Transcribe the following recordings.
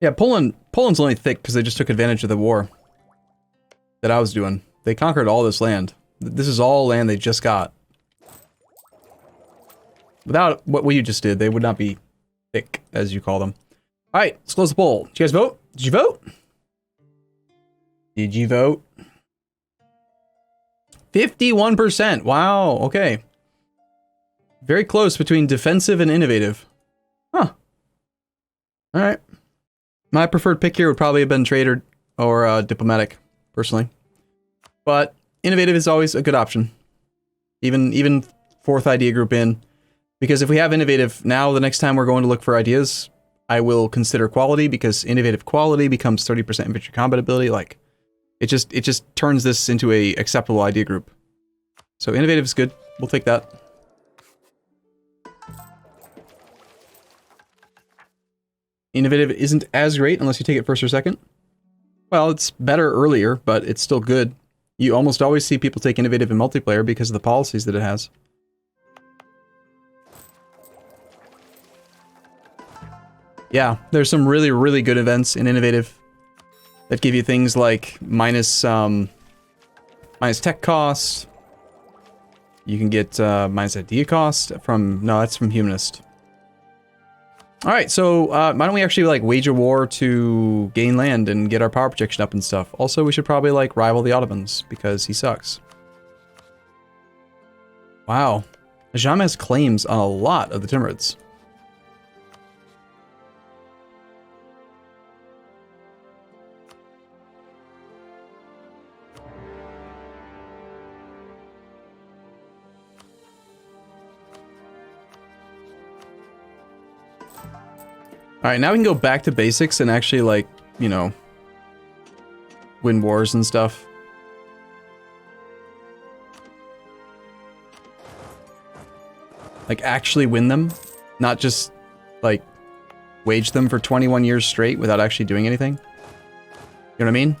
Yeah, Poland's only thick because they just took advantage of the war that I was doing. They conquered all this land. This is all land they just got. Without what you just did, they would not be thick, as you call them. Alright, let's close the poll. Did you guys vote? Did you vote? Did you vote? 51%. Wow, okay. Very close between defensive and innovative. Huh. Alright. My preferred pick here would probably have been trade or diplomatic, personally. But innovative is always a good option. Even fourth idea group in. Because if we have innovative, now the next time we're going to look for ideas, I will consider quality, because innovative quality becomes 30% infantry combat ability. Like, it just turns this into a acceptable idea group. So innovative is good. We'll take that. Innovative isn't as great unless you take it first or second. Well, it's better earlier, but it's still good. You almost always see people take innovative in multiplayer because of the policies that it has. Yeah, there's some really, really good events in innovative that give you things like minus tech cost. You can get minus idea cost from... No, that's from Humanist. Alright, so why don't we actually like wage a war to gain land and get our power projection up and stuff. Also, we should probably like rival the Ottomans because he sucks. Wow. Ajam has claims on a lot of the Timurids. Alright, now we can go back to basics and actually, like, you know, win wars and stuff. Like, actually win them. Not just, like, wage them for 21 years straight without actually doing anything. You know what I mean?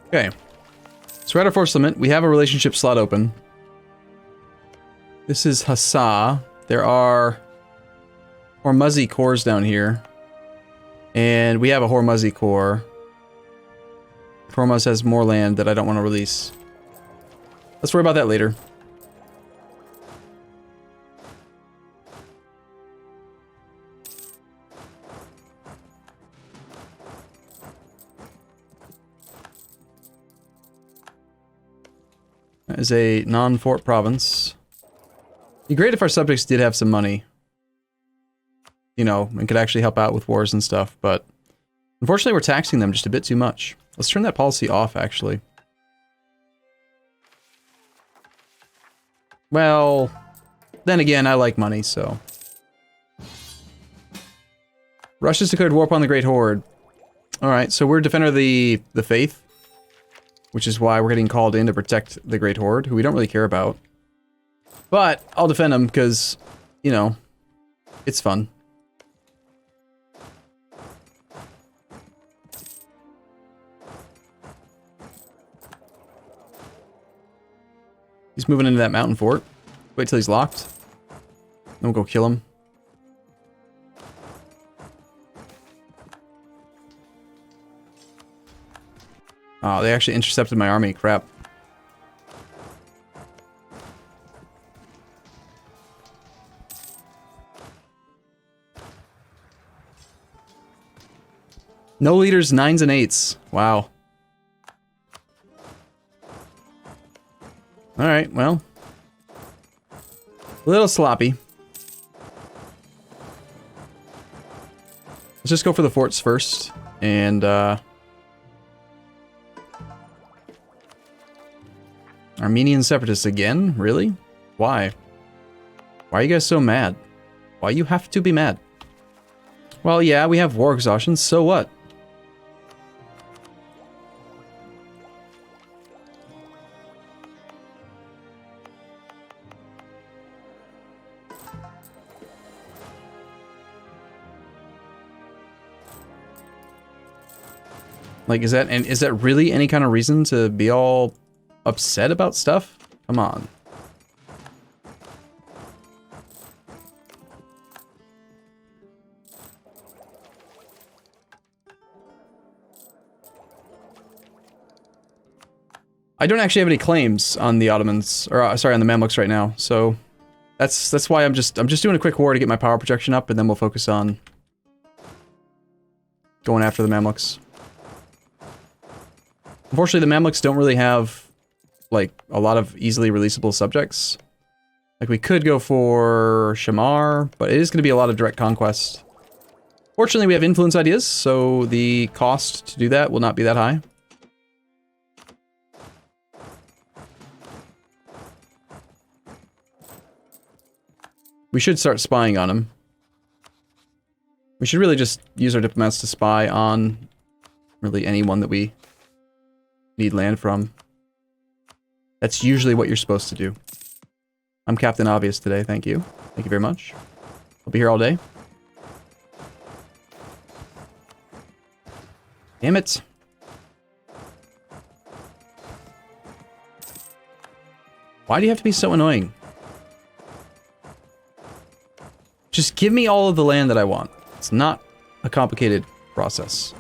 Okay, so we're at our force limit. We have a relationship slot open. This is Hassa. There are Hormuzzi cores down here. And we have a Hormuzzi core. Hormuz has more land that I don't want to release. Let's worry about that later. That is a non-fort province. It'd be great if our subjects did have some money. You know, and could actually help out with wars and stuff, but unfortunately we're taxing them just a bit too much. Let's turn that policy off, actually. Well, then again, I like money, so... Russia's declared war upon the Great Horde. Alright, so we're Defender of the Faith. Which is why we're getting called in to protect the Great Horde, who we don't really care about. But I'll defend them because, you know, it's fun. He's moving into that mountain fort. Wait till he's locked. Then we'll go kill him. Oh, they actually intercepted my army. Crap. No leaders, 9s and 8s. Wow. Alright, well. A little sloppy. Let's just go for the forts first. And, Armenian separatists again? Really? Why? Why are you guys so mad? Why you have to be mad? Well, yeah, we have war exhaustion, so what? Like, is that really any kind of reason to be all upset about stuff? Come on. I don't actually have any claims on the Ottomans, or sorry, on the Mamluks right now. So that's why I'm just doing a quick war to get my power projection up, and then we'll focus on going after the Mamluks. Unfortunately, the Mamluks don't really have like a lot of easily releasable subjects. Like, we could go for Shamar, but it is going to be a lot of direct conquest. Fortunately, we have influence ideas, so the cost to do that will not be that high. We should start spying on him. We should really just use our diplomats to spy on really anyone that we need land from. That's usually what you're supposed to do. I'm Captain Obvious today, thank you. Thank you very much. I'll be here all day. Damn it. Why do you have to be so annoying? Just give me all of the land that I want. It's not a complicated process.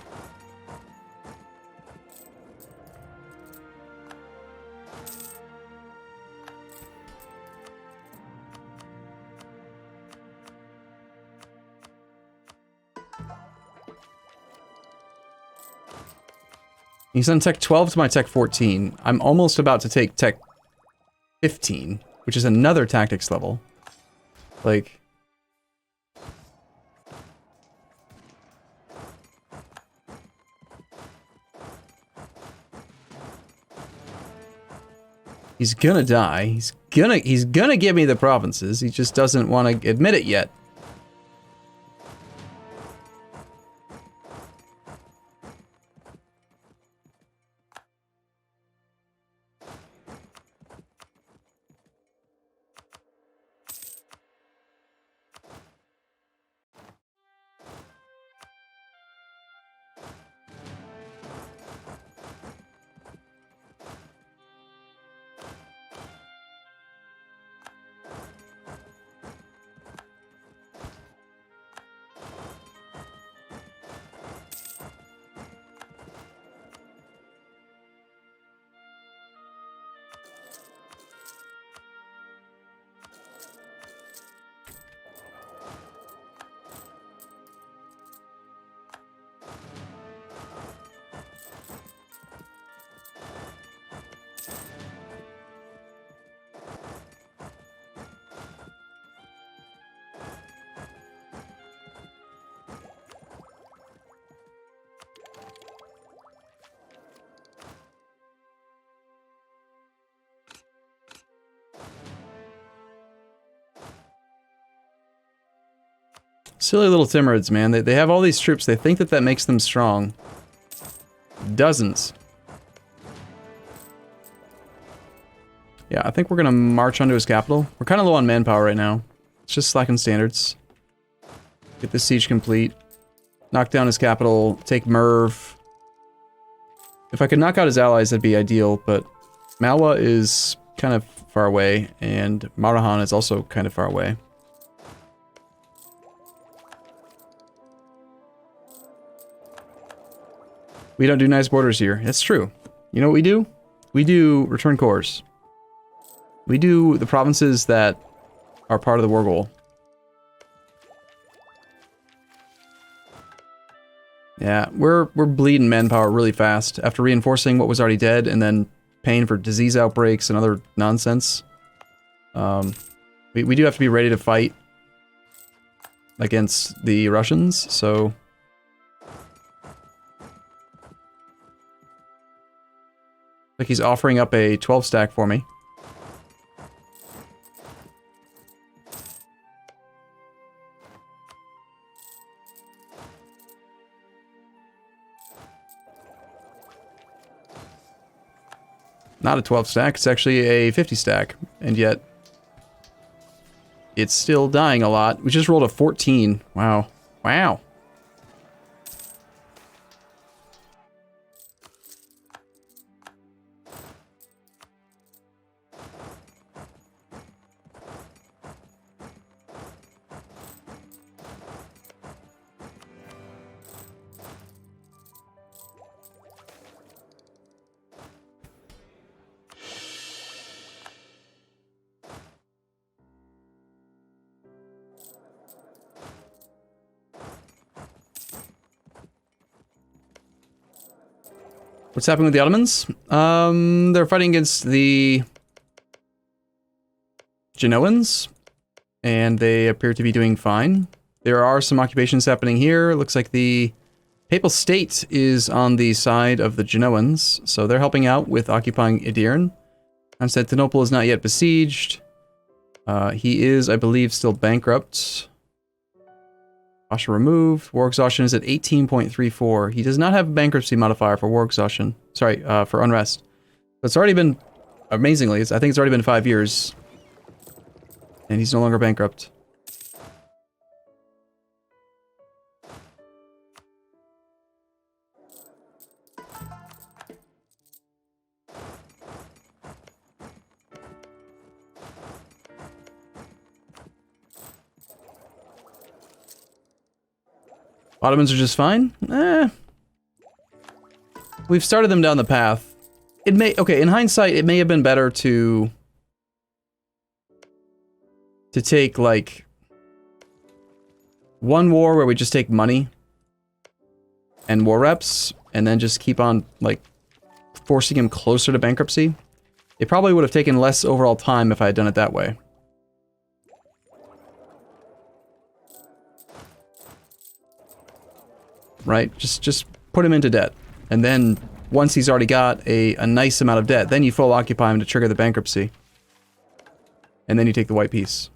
You send Tech 12 to my Tech 14. I'm almost about to take Tech 15, which is another tactics level. Like... He's gonna die. He's gonna give me the provinces. He just doesn't want to admit it yet. Silly little Timurids, man. They have all these troops. They think that makes them strong. Doesn't. Yeah, I think we're gonna march onto his capital. We're kind of low on manpower right now. It's just slacking standards. Get this siege complete. Knock down his capital. Take Merv. If I could knock out his allies, that'd be ideal, but Malwa is kind of far away, and Marahan is also kind of far away. We don't do nice borders here. That's true. You know what we do? We do return cores. We do the provinces that are part of the war goal. Yeah, we're bleeding manpower really fast after reinforcing what was already dead and then paying for disease outbreaks and other nonsense. We do have to be ready to fight against the Russians, so... Like he's offering up a 12 stack for me. Not a 12 stack, it's actually a 50 stack, and yet it's still dying a lot. We just rolled a 14. Wow. Wow. What's happening with the Ottomans? They're fighting against the Genoans, and they appear to be doing fine. There are some occupations happening here. Looks like the Papal State is on the side of the Genoans, so they're helping out with occupying Edirne. Constantinople is not yet besieged. He is, I believe, still bankrupt. Pasha removed. War exhaustion is at 18.34. He does not have a bankruptcy modifier for war exhaustion. Sorry, for unrest. But it's already been, amazingly, I think it's already been 5 years. And he's no longer bankrupt. Ottomans are just fine? We've started them down the path. It may, okay, in hindsight, it may have been better to take, like, one war where we just take money and war reps, and then just keep on, like, forcing him closer to bankruptcy. It probably would have taken less overall time if I had done it that way. Right? Just put him into debt. And then, once he's already got a nice amount of debt, then you full occupy him to trigger the bankruptcy. And then you take the white piece.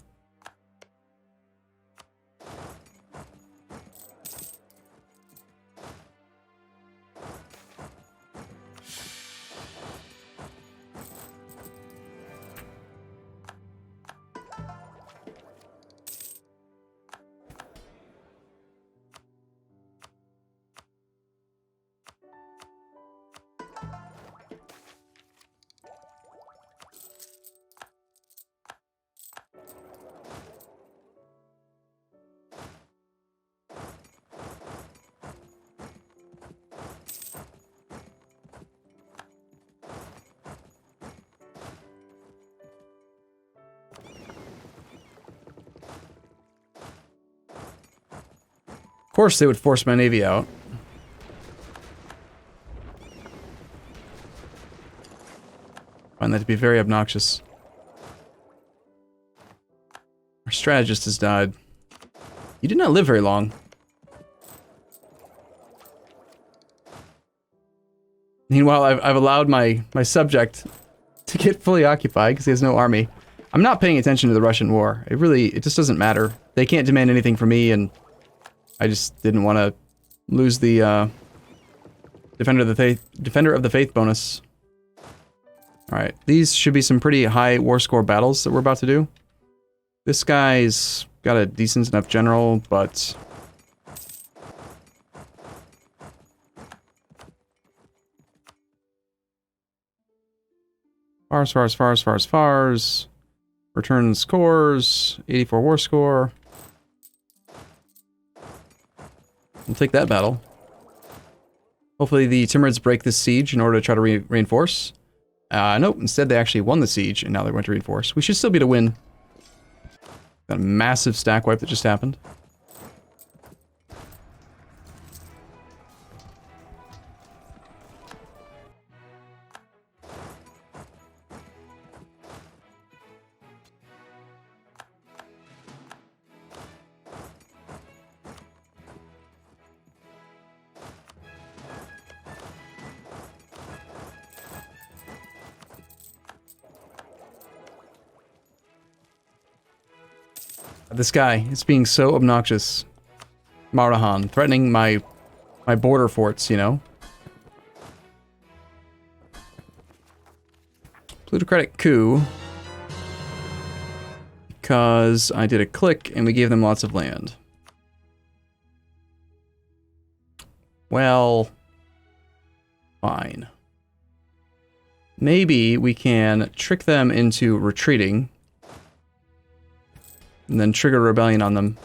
Of course they would force my navy out. Find that to be very obnoxious. Our strategist has died. You did not live very long. Meanwhile, I've allowed my subject to get fully occupied because he has no army. I'm not paying attention to the Russian war. It just doesn't matter. They can't demand anything from me, and I just didn't want to lose the Defender of the Faith bonus. Alright, these should be some pretty high war score battles that we're about to do. This guy's got a decent enough general, but Fars. Return scores, 84 war score. We'll take that battle. Hopefully the Timurids break this siege in order to try to reinforce. Nope, instead they actually won the siege, and now they're going to reinforce. We should still be to win. Got a massive stack wipe that just happened. This guy is being so obnoxious. Marahan, threatening my border forts, you know? Plutocratic coup. Because I did a click and we gave them lots of land. Well, fine. Maybe we can trick them into retreating. And then trigger a rebellion on them.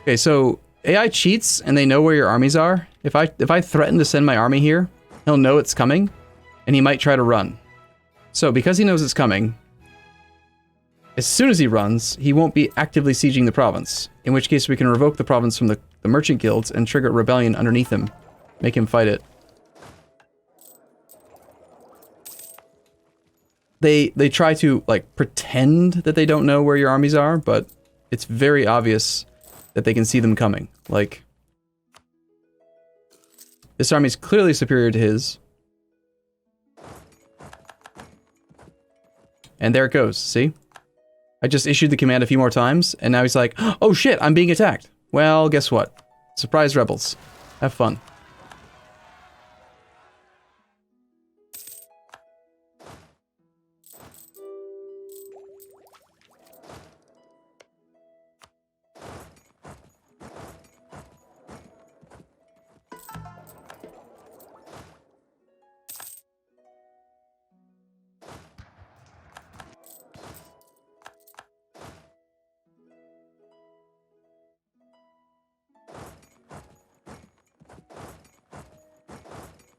Okay, so AI cheats and they know where your armies are. If I threaten to send my army here, he'll know it's coming, and he might try to run. So because he knows it's coming, As soon as he runs, he won't be actively sieging the province, in which case we can revoke the province from the merchant guilds and trigger a rebellion underneath him. Make him fight it. They try to, like, pretend that they don't know where your armies are, but it's very obvious that they can see them coming. Like, this army's clearly superior to his. And there it goes, see? I just issued the command a few more times, and now he's like, oh shit, I'm being attacked. Well, guess what? Surprise rebels. Have fun.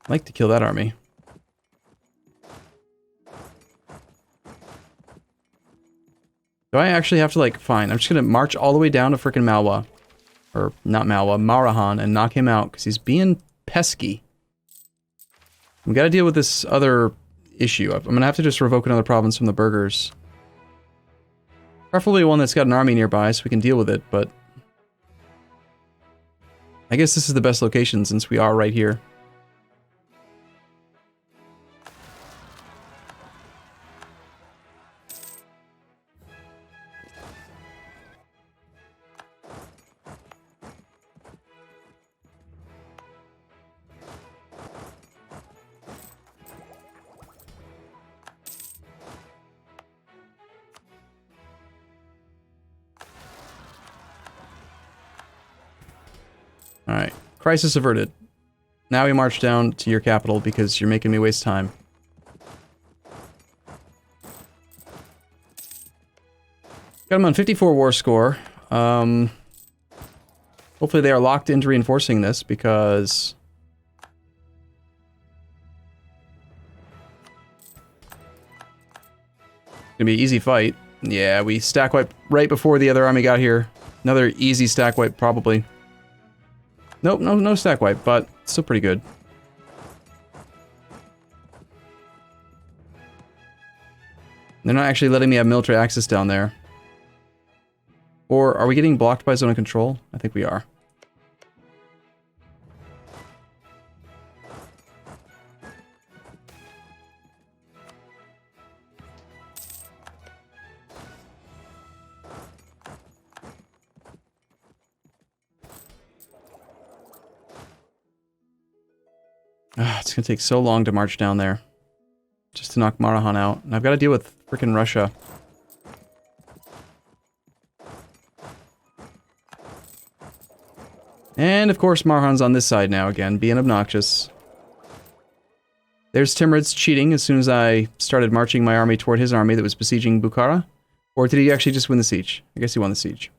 I'd like to kill that army. Do I actually have to, like, fine, I'm just gonna march all the way down to frickin' Malwa. Or, not Malwa, Marahan, and knock him out, because he's being pesky. We gotta deal with this other issue. I'm gonna have to just revoke another province from the burghers. Preferably one that's got an army nearby, so we can deal with it, but... I guess this is the best location, since we are right here. Alright, crisis averted. Now we march down to your capital because you're making me waste time. Got him on 54 war score. Hopefully they are locked into reinforcing this because... it's gonna be an easy fight. Yeah, we stack wipe right before the other army got here. Another easy stack wipe, probably. Nope, no stack wipe, but still pretty good. They're not actually letting me have military access down there. Or are we getting blocked by zone of control? I think we are. It's gonna take so long to march down there. Just to knock Marahan out. And I've got to deal with frickin' Russia. And of course Marahan's on this side now again, being obnoxious. There's Timurids cheating as soon as I started marching my army toward his army that was besieging Bukhara. Or did he actually just win the siege? I guess he won the siege.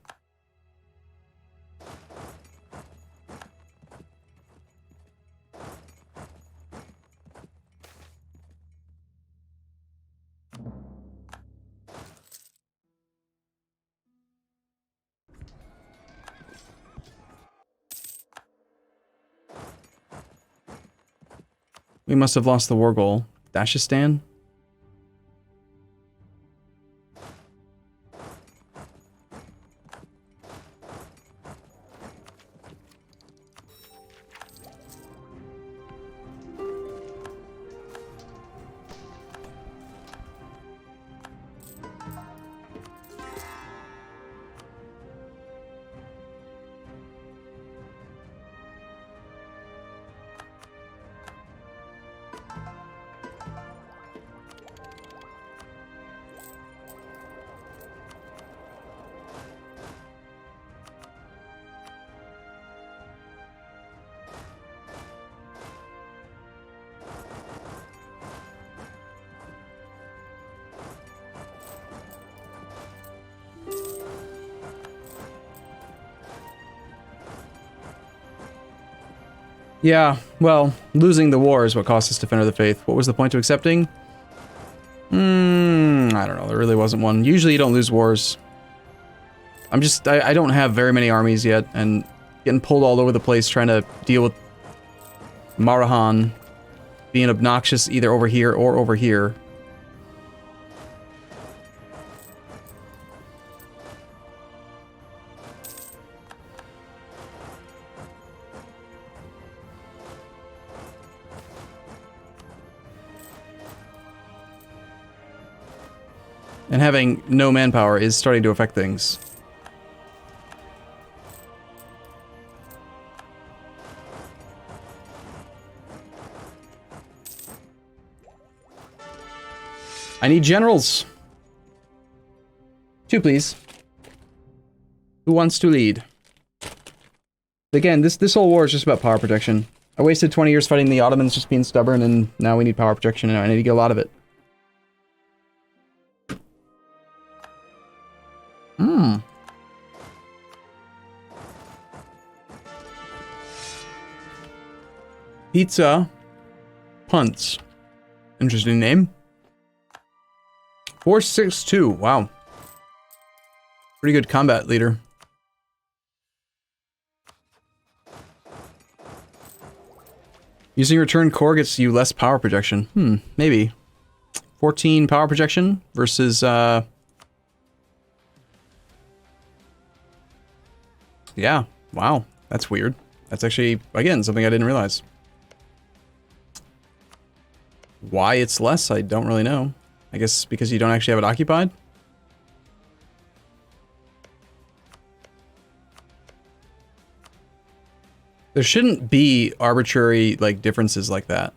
We must have lost the war goal. Dashistan? Yeah, well, losing the war is what cost us Defender of the Faith. What was the point to accepting? I don't know. There really wasn't one. Usually you don't lose wars. I don't have very many armies yet, and getting pulled all over the place trying to deal with Marahan being obnoxious either over here or over here. And having no manpower is starting to affect things. I need generals. 2, please. Who wants to lead? Again, this whole war is just about power projection. I wasted 20 years fighting the Ottomans just being stubborn, and now we need power projection, and I need to get a lot of it. Pizza Punts. Interesting name. 462. Wow. Pretty good combat leader. Using return core gets you less power projection. Maybe. 14 power projection versus, yeah. Wow. That's weird. That's actually, again, something I didn't realize. Why it's less, I don't really know. I guess because you don't actually have it occupied? There shouldn't be arbitrary, like, differences like that.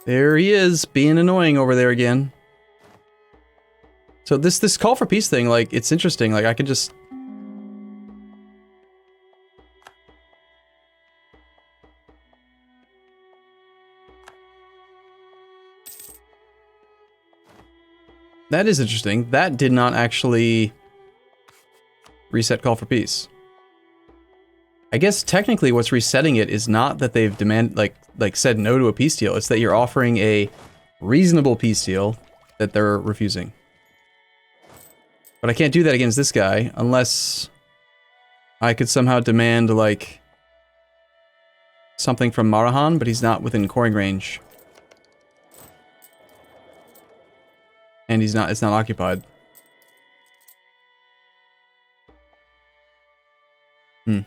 There he is, being annoying over there again. So this call for peace thing, like, it's interesting. Like, I could just... That is interesting. That did not actually reset call for peace. I guess technically what's resetting it is not that they've like said no to a peace deal. It's that you're offering a reasonable peace deal that they're refusing. But I can't do that against this guy unless I could somehow demand, like, something from Marahan, but he's not within coring range. And it's not occupied. I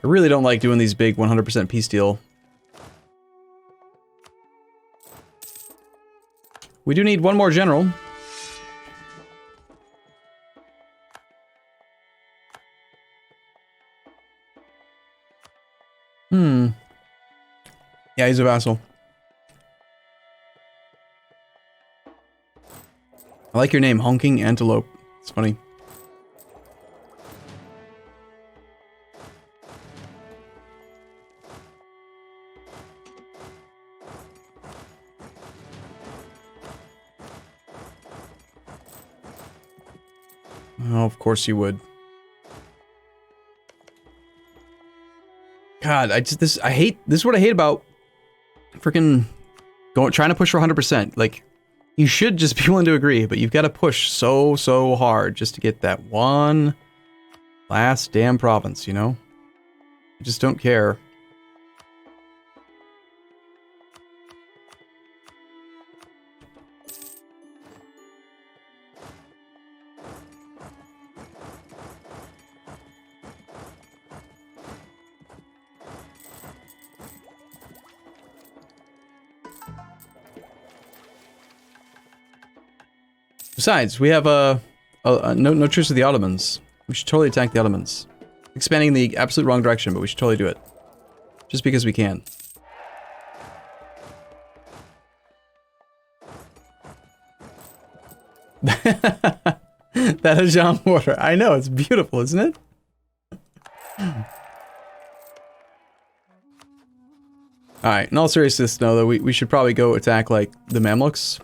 really don't like doing these big 100% peace deal. We do need one more general. Yeah, he's a vassal. I like your name, Honking Antelope. It's funny. Oh, of course you would. God, I hate, this is what I hate about freaking trying to push for 100%. Like, you should just be willing to agree, but you've got to push so hard just to get that one last damn province, you know? I just don't care. Besides, we have no truce with the Ottomans. We should totally attack the Ottomans. Expanding in the absolute wrong direction, but we should totally do it. Just because we can. That Ajam water. I know, it's beautiful, isn't it? Alright, in all seriousness, though, we should probably go attack, like, the Mamluks.